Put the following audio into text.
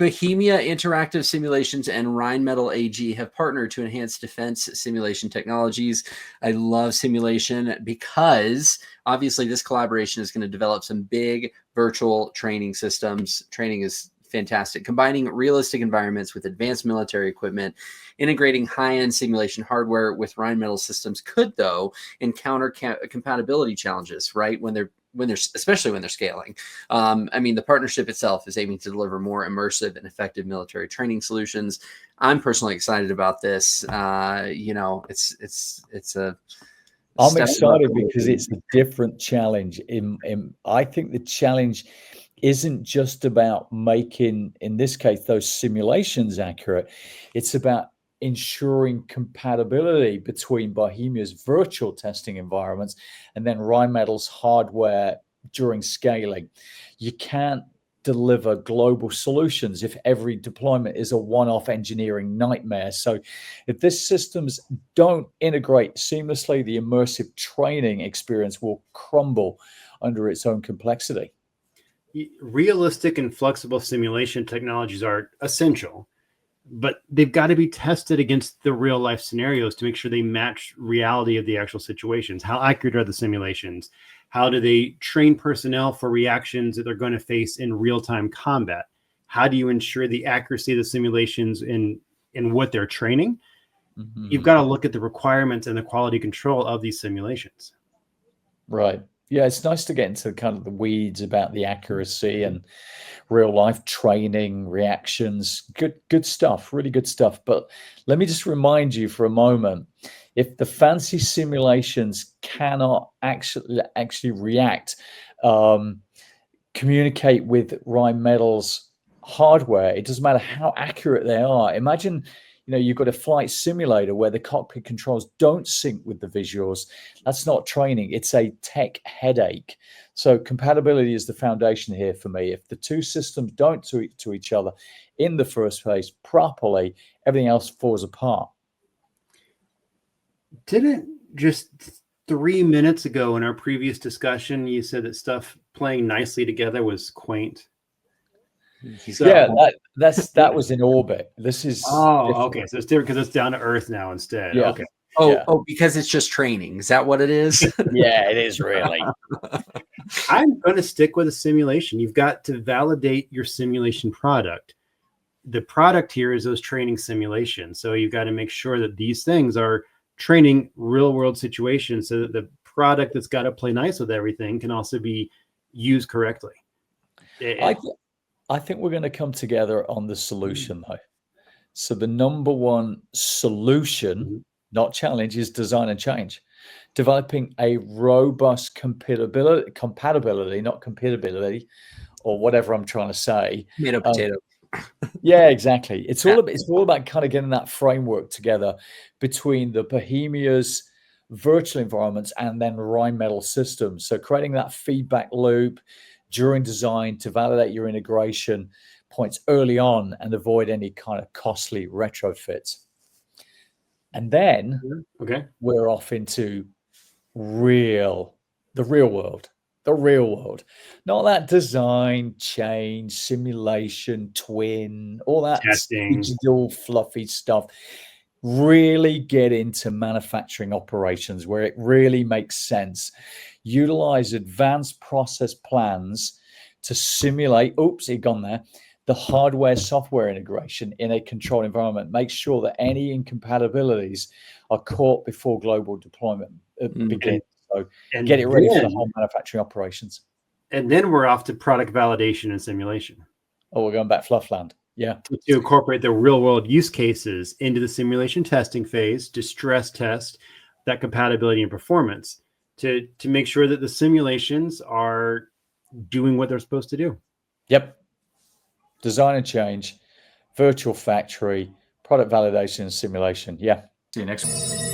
Bohemia Interactive Simulations and Rheinmetall AG have partnered to enhance defense simulation technologies. I love simulation because obviously this collaboration is going to develop some big virtual training systems. Training is fantastic, combining realistic environments with advanced military equipment. Integrating high-end simulation hardware with Rheinmetall systems could, though, encounter compatibility challenges, right? Especially when they're scaling. I mean, the partnership itself is aiming to deliver more immersive and effective military training solutions. I'm personally excited about this. It's a I'm excited because it's a different challenge. I think the challenge isn't just about making, in this case, those simulations accurate. It's about ensuring compatibility between Bohemia's virtual testing environments and then Rheinmetall's hardware during scaling. You can't deliver global solutions if every deployment is a one-off engineering nightmare. So if these systems don't integrate seamlessly, the immersive training experience will crumble under its own complexity. Realistic and flexible simulation technologies are essential, but they've got to be tested against the real life scenarios to make sure they match reality of the actual situations. How accurate are the simulations? How do they train personnel for reactions that they're going to face in real-time combat? How do you ensure the accuracy of the simulations in what they're training? Mm-hmm. You've got to look at the requirements and the quality control of these simulations. Right. Yeah, it's nice to get into kind of the weeds about the accuracy and real life training, reactions. Good stuff, really good stuff. But let me just remind you for a moment, if the fancy simulations cannot actually react, communicate with Rheinmetall's hardware, it doesn't matter how accurate they are. Imagine, you've got a flight simulator where the cockpit controls don't sync with the visuals. That's not training. It's a tech headache. So compatibility is the foundation here for me. If the two systems don't talk to each other in the first place properly, everything else falls apart. Didn't just 3 minutes ago in our previous discussion, you said that stuff playing nicely together was quaint? So, yeah, that was in orbit. This is different. Okay, so it's different because it's down to Earth now instead. Yeah. Okay. Because it's just training. Is that what it is? Yeah, it is really. I'm going to stick with a simulation. You've got to validate your simulation product. The product here is those training simulations. So you've got to make sure that these things are training real world situations so that the product that's got to play nice with everything can also be used correctly. I think we're going to come together on the solution, though. So the number one solution, not challenge, is design and change. Developing a robust compatibility, not compatibility, or whatever I'm trying to say. Tomato, potato. Yeah, exactly. It's all about kind of getting that framework together between the Bohemia's virtual environments and then Rheinmetall systems. So creating that feedback loop during design to validate your integration points early on and avoid any kind of costly retrofits. And then we're off into the real world. Not that design, change, simulation, twin, all that testing, digital fluffy stuff. Really get into manufacturing operations where it really makes sense. Utilize advanced process plans to simulate, the hardware software integration in a controlled environment. Make sure that any incompatibilities are caught before global deployment begins. So get it ready for the whole manufacturing operations. And then we're off to product validation and simulation. Oh, we're going back Fluffland. Yeah. To incorporate the real world use cases into the simulation testing phase to stress test that compatibility and performance to make sure that the simulations are doing what they're supposed to do. Yep. Design and change, virtual factory, product validation and simulation. Yeah. See you next week.